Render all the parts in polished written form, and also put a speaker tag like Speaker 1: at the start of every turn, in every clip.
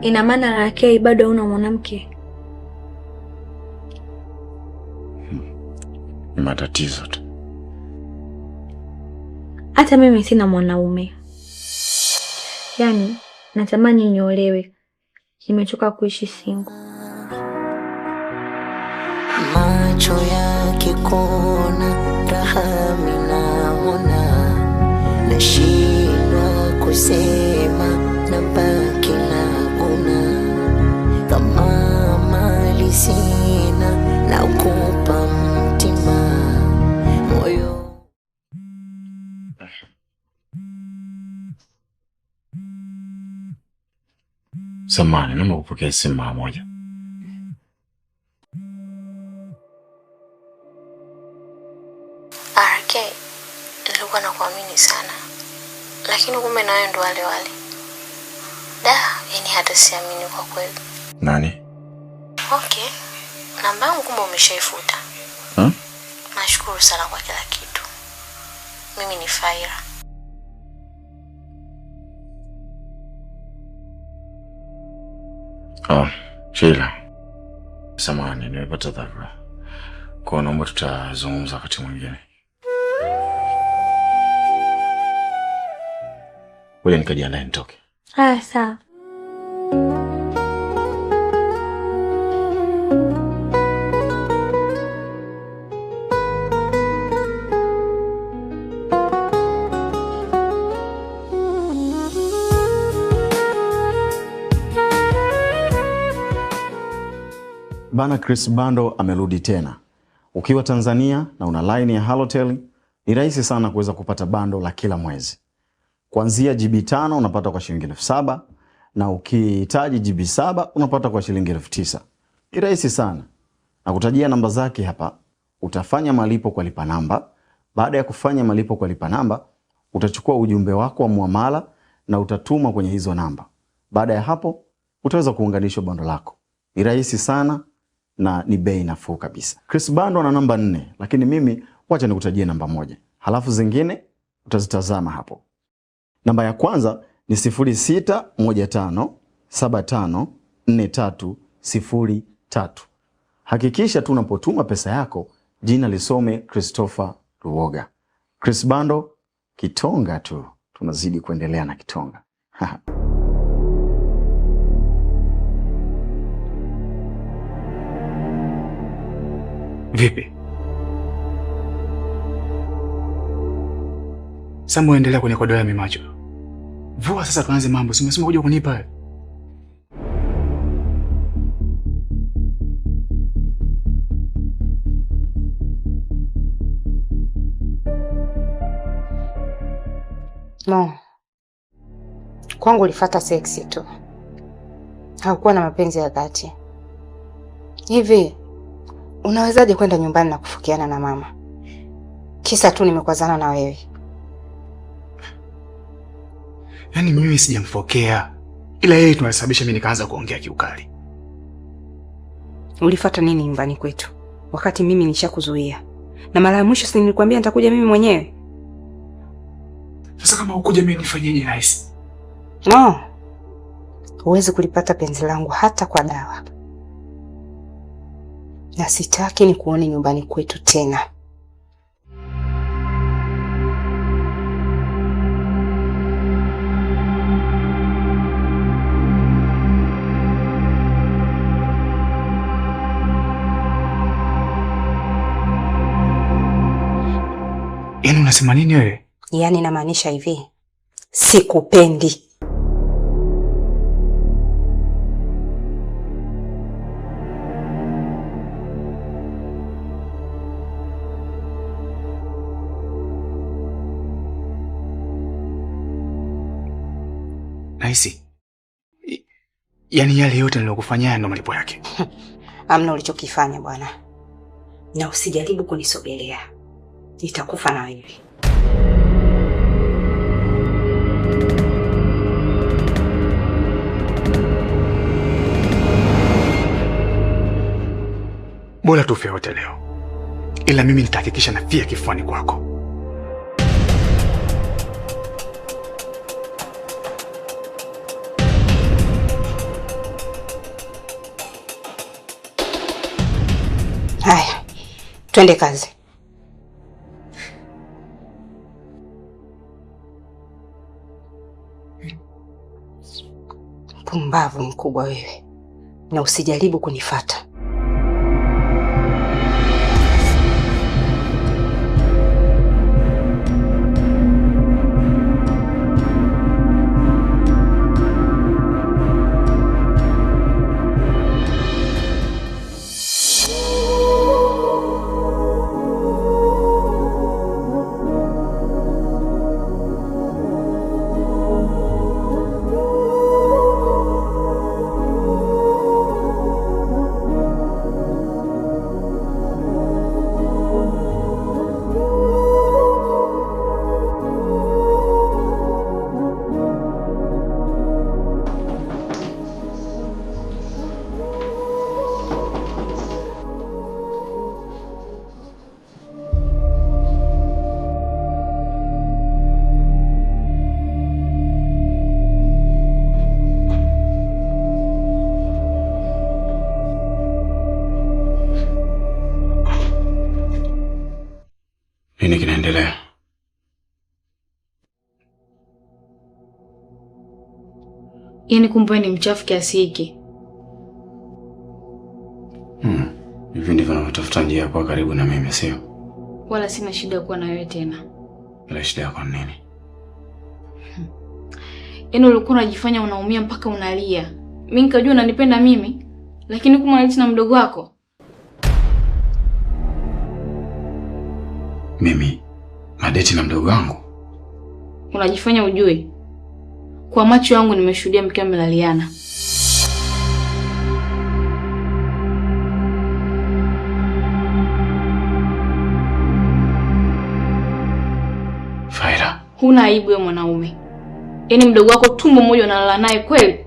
Speaker 1: Ina maana RK bado una mwanamke?
Speaker 2: Ni matatizo tu.
Speaker 1: Hata mimi sina mwanaume. Yaani natamani niolewe. Nimechoka kuishi single.
Speaker 3: Macho yake kona raha minaona, nashindwa kusema na baki naguna, kama mali sina na ukupa mtima moyo.
Speaker 2: Samahani, naomba kupokea simu mara moja.
Speaker 3: RK, nilikuwa nakuamini sana, lakini kumbe na wewe ndo wale wale. Yani hata siamini kwa kweli.
Speaker 2: Nani?
Speaker 3: Okay, namba yangu kumbe umeshaifuta. Nashukuru sana kwa kila kitu. Mimi ni Faira.
Speaker 2: Sheila. Samahani, nimepata dharura. Kwa naomba tutazungumza wakati mwingine. Wewe nikajiandae nitoke.
Speaker 1: Sawa.
Speaker 4: Bana, Chris Bando amerudi tena. Ukiwa Tanzania na una line ya Halotel, ni rahisi sana kuweza kupata bando la kila mwezi. Kuanzia GB 5 unapata kwa shilingi 7,000 na ukihitaji GB 7 unapata kwa shilingi 9,000. Ni rahisi sana. Na kutajia namba zake hapa, utafanya malipo kwa lipa namba. Baada ya kufanya malipo kwa lipa namba, utachukua ujumbe wako wa muamala na utatuma kwenye hizo namba. Baada ya hapo, utaweza kuunganishwa bando lako. Ni rahisi sana na ni bei nafuu kabisa. Chris Bando ana namba 4, lakini mimi wacha nikutajie namba 1. Halafu zingine utazitazama hapo. Namba ya kwanza ni 0615754303. Hakikisha tu unapotuma pesa yako jina lisome Christopher Luoga. Chris Bando, kitonga tu. Tunazidi kuendelea na kitonga.
Speaker 5: Vipi? Sambo endelea kwenye kodoa ya mimacho. Vua sasa tuanze mambo. Si umesema kuja kunipa?
Speaker 6: No. Kwangu ulifuata seksi tu. Haukuwa na mapenzi ya dhati. Hivi unawezaje kwenda nyumbani na kufukiana na mama? Kisa tu nimekwazana na wewe.
Speaker 5: Yaani mimi sijamfokea. Ila yeye tunasababisha mimi nikaanza kuongea kiukali.
Speaker 6: Ulifuata nini nyumbani kwetu? Wakati mimi nishakuzuia. Na mara ya mwisho si nilikwambia nitakuja mimi mwenyewe?
Speaker 5: Sasa kama ukuja mimi nifanyeje nice?
Speaker 6: No. Huwezi kulipata penzi langu hata kwa dawa. Na sitaki ni kuone nyumbani kwetu tena.
Speaker 5: Yaani unasema nini wewe?
Speaker 6: Yaani namaanisha hivi. Sikupendi.
Speaker 5: Naisi. Yaani yale yote niliyokufanyia ndo malipo yake.
Speaker 6: Hamna ulichokifanya bwana. Na usijaribu kunisogelea. Nitakufa na wewe.
Speaker 5: Bora tufe wote leo. Ila mimi nitahakikisha nafia kifuani kwako.
Speaker 6: Twende kazi. Pumbavu mkubwa wewe. Na usijaribu kunifuata.
Speaker 2: Nini kinaendelea?
Speaker 1: Yaani kumbe ni mchafu kiasi hiki.
Speaker 2: Hivi ndivyo unatafuta njia kwa karibu na mimi, sio?
Speaker 1: Wala sina shida kuwa na wewe tena.
Speaker 2: Bila shida kwa nini?
Speaker 1: Yaani ulikuwa unajifanya unaumia mpaka unalia. Mimi nikajua unanipenda mimi, lakini kumwaliti na mdogo wako.
Speaker 2: Mimi nadeti na mdogo wangu?
Speaker 1: Unajifanya ujue. Kwa macho yangu nimeshuhudia mkiwa mlaliana.
Speaker 2: Faira,
Speaker 1: huna aibu wewe mwanaume. Yaani mdogo wako tumbo moja unalala naye kweli?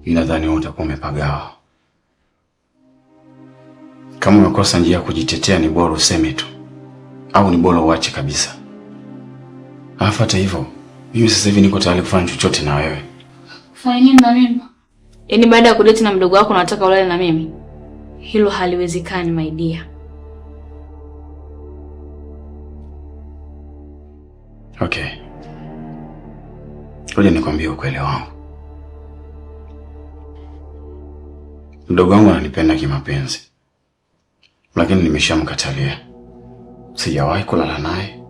Speaker 2: Ninadhani wewe utakuwa umepagawa. Kama umekosa njia ya kujitetea ni bora useme tu. Au ni bora uache kabisa. Hata hivyo, mimi sasa hivi niko tayari kufanya chochote na wewe.
Speaker 1: Fanya nini na mimi? Yaani baada ya kudeti na mdogo wako unataka ulale na mimi? Hilo haliwezekani my dear.
Speaker 2: Okay. Ngoja nikwambie ukweli wangu. Mdogo wangu ananipenda kimapenzi. Lakini nimeshamkatalia. Sijawahi kulala naye,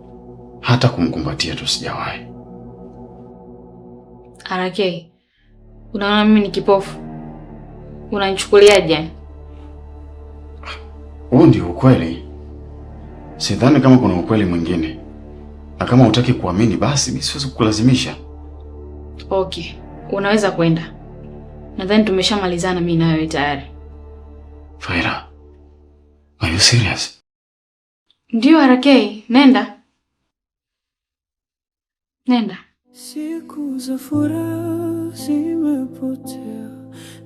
Speaker 2: hata kumkumbatia tu sijawahi.
Speaker 1: Arakei, unaona mimi ni kipofu? Unanichukuliaje?
Speaker 2: Huo ndio ukweli. Sidhani kama kuna ukweli mwingine. Na kama hutaki kuamini basi mimi siwezi kukulazimisha.
Speaker 1: Okay, unaweza kwenda. Nadhani tumeshamalizana mimi na wewe tayari.
Speaker 2: Faira, are you serious?
Speaker 1: Ndio Arakei, nenda. Nenda.
Speaker 7: Siku za furaha zimepotea,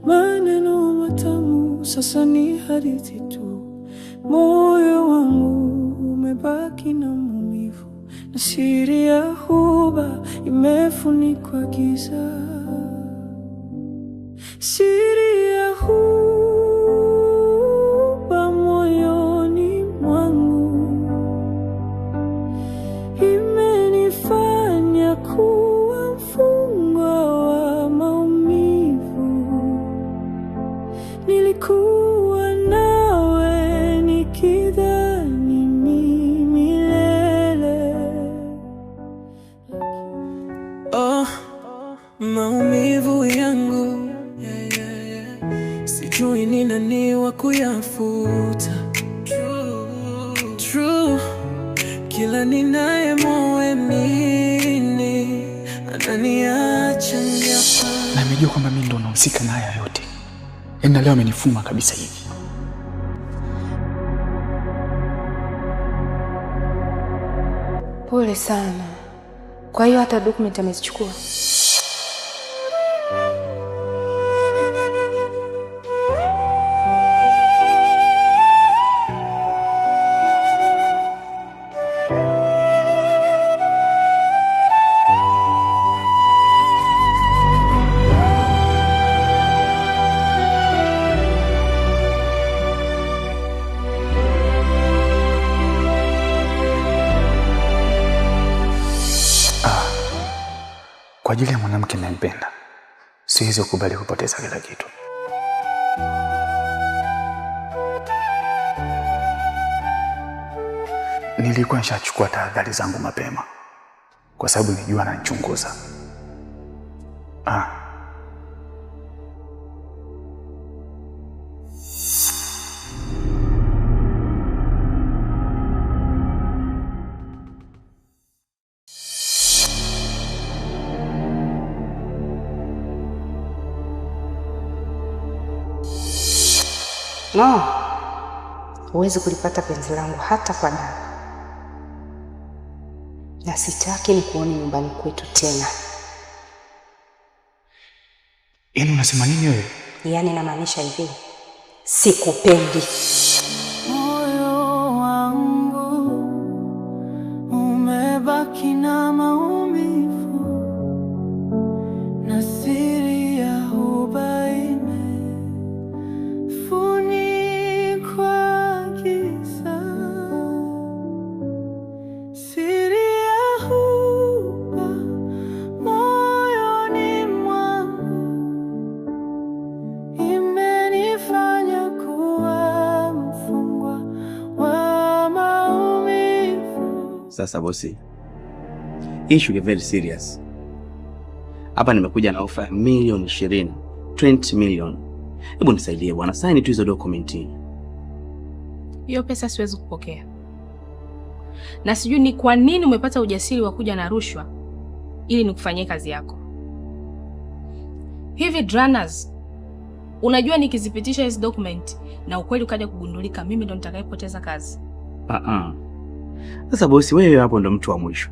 Speaker 7: maneno matamu sasa ni hadithi tu. Moyo wangu umebaki na maumivu, na siri ya huba imefunikwa giza. Siri ya huba moyoni mwangu imenifanya kuwa mfungwa wa maumivu. Nilikuwa nawe nikidhani ni milele. Oh, maumivu yangu sijui ni nani wa kuyafuta. True. Kila ninaye muamini ananiacha njapa.
Speaker 5: Na nimejua kwamba mimi ndo nahusika na haya yote. Yaani leo amenifuma kabisa hivi.
Speaker 6: Pole sana. Kwa hiyo hata document amezichukua?
Speaker 5: Kwa ajili ya mwanamke ninayempenda, siwezi kukubali kupoteza kila kitu. Nilikuwa nishachukua tahadhari zangu mapema kwa sababu nilijua ananichunguza.
Speaker 6: No, huwezi kulipata penzi langu hata kwa damu. Na sitaki nikuone nyumbani kwetu tena.
Speaker 5: Yaani unasema nini wewe?
Speaker 6: Yaani namaanisha hivi, sikupendi.
Speaker 7: Moyo wangu umebaki na maumivu, na siri ya huba imefunikwa giza. Siri ya huba moyoni mwangu imenifanya kuwa mfungwa wa maumivu.
Speaker 8: Sasa bosi, issue is very serious. Hapa nimekuja na ofa ya milioni 20, 20 million. Hebu nisaidie bwana, sign tu hizo dokumenti.
Speaker 1: Hiyo pesa siwezi kupokea. Na sijui ni kwa nini umepata ujasiri wa kuja na rushwa ili nikufanyie kazi yako. Hivi Dranas, unajua nikizipitisha hizo document na ukweli ukaja kugundulika, mimi ndo nitakayepoteza kazi.
Speaker 8: Sasa bosi, wewe hapo ndo mtu wa mwisho.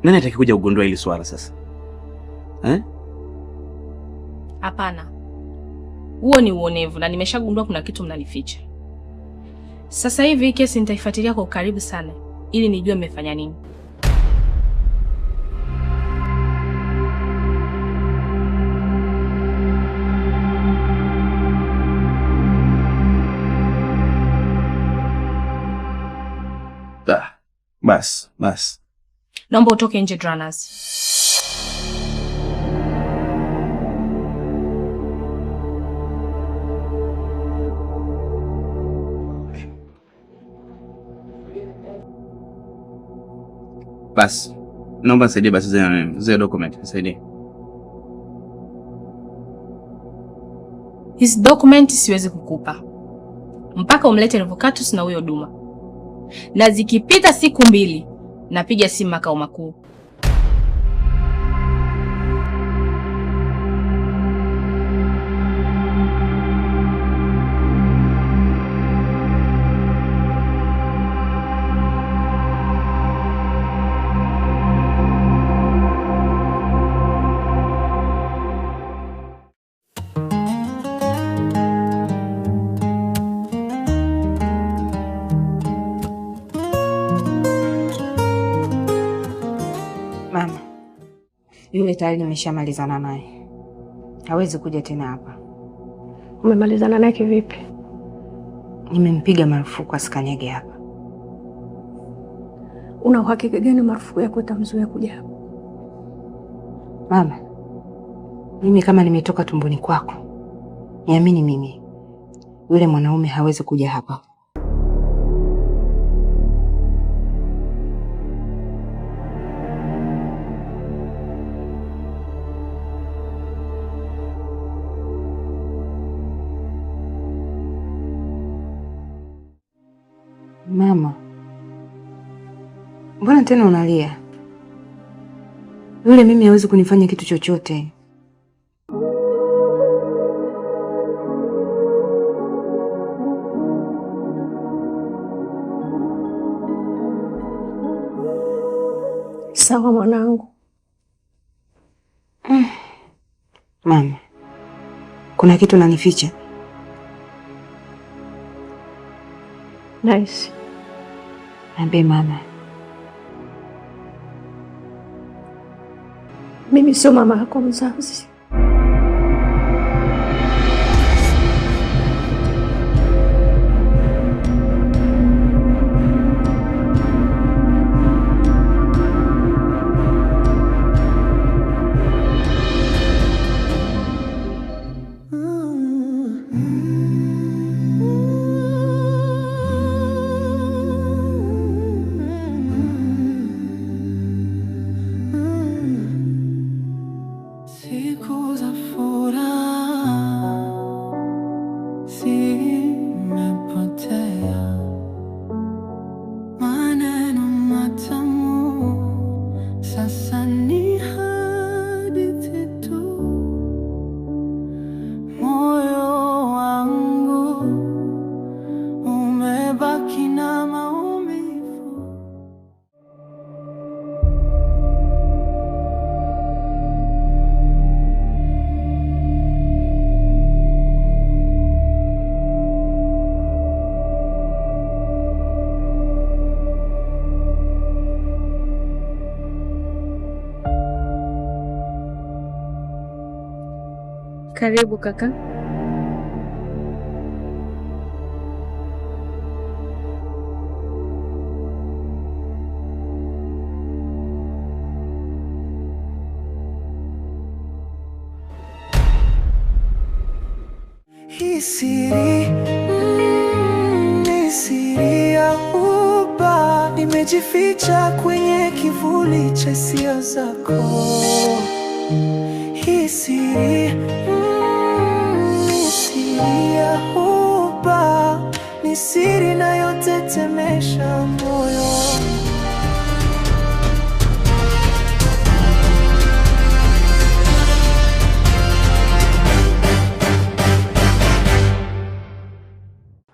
Speaker 8: Nani atakikuja kugundua hili swala sasa?
Speaker 1: Hapana. Huo ni uonevu na nimeshagundua kuna kitu mnanificha. Sasa hivi kesi nitaifuatilia kwa karibu sana ili nijue mmefanya nini.
Speaker 8: Bas.
Speaker 1: Naomba utoke nje Dranas.
Speaker 8: Bas. Naomba nisaidie basi zile document, nisaidie.
Speaker 1: Hizi document siwezi kukupa mpaka umlete Revocatus na huyo Duma. Na zikipita siku 2, napiga simu makao makuu.
Speaker 6: Mama, yule tayari nimeshamalizana naye. Hawezi kuja tena hapa.
Speaker 9: Umemalizana naye kivipi?
Speaker 6: Nimempiga marufuku asikanyage hapa.
Speaker 9: Una uhakika gani marufuku yako itamzuia kuja hapa?
Speaker 6: Mama, mimi kama nimetoka tumboni kwako, niamini mimi, yule mwanaume hawezi kuja hapa. Mama, mbona tena unalia? Yule mimi hawezi kunifanya kitu chochote.
Speaker 9: Sawa mwanangu.
Speaker 6: Mama, kuna kitu unanificha?
Speaker 9: Nice.
Speaker 6: Niambie mama.
Speaker 9: Mimi sio mama yako mzazi.
Speaker 1: Karibu kaka.
Speaker 7: Hii siri ni siri ya uba, nimejificha kwenye kivuli cha hisia zako. Hii siri ni siri ya uba, ni siri inayotetemesha moyo.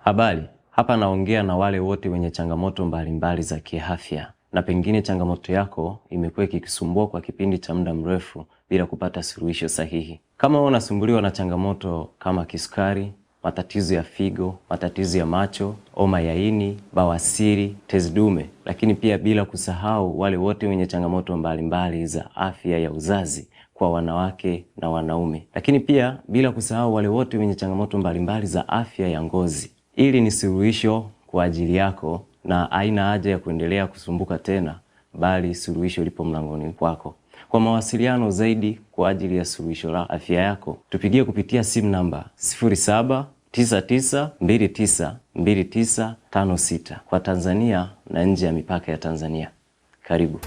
Speaker 10: Habari, hapa naongea na wale wote wenye changamoto mbalimbali za kiafya, na pengine changamoto yako imekuwa ikikusumbua kwa kipindi cha muda mrefu bila kupata suluhisho sahihi. Kama wewe unasumbuliwa na changamoto kama kisukari, matatizo ya figo, matatizo ya macho, homa ya ini, bawasiri, tezi dume, lakini pia bila kusahau wale wote wenye changamoto mbalimbali za afya ya uzazi kwa wanawake na wanaume, lakini pia bila kusahau wale wote wenye changamoto mbalimbali za afya ya ngozi. Ili ni suluhisho kwa ajili yako na haina haja ya kuendelea kusumbuka tena, bali suluhisho lipo mlangoni kwako. Kwa mawasiliano zaidi kwa ajili ya suluhisho la afya yako, tupigie kupitia simu namba 0799292956 kwa Tanzania na nje ya mipaka ya Tanzania. Karibu.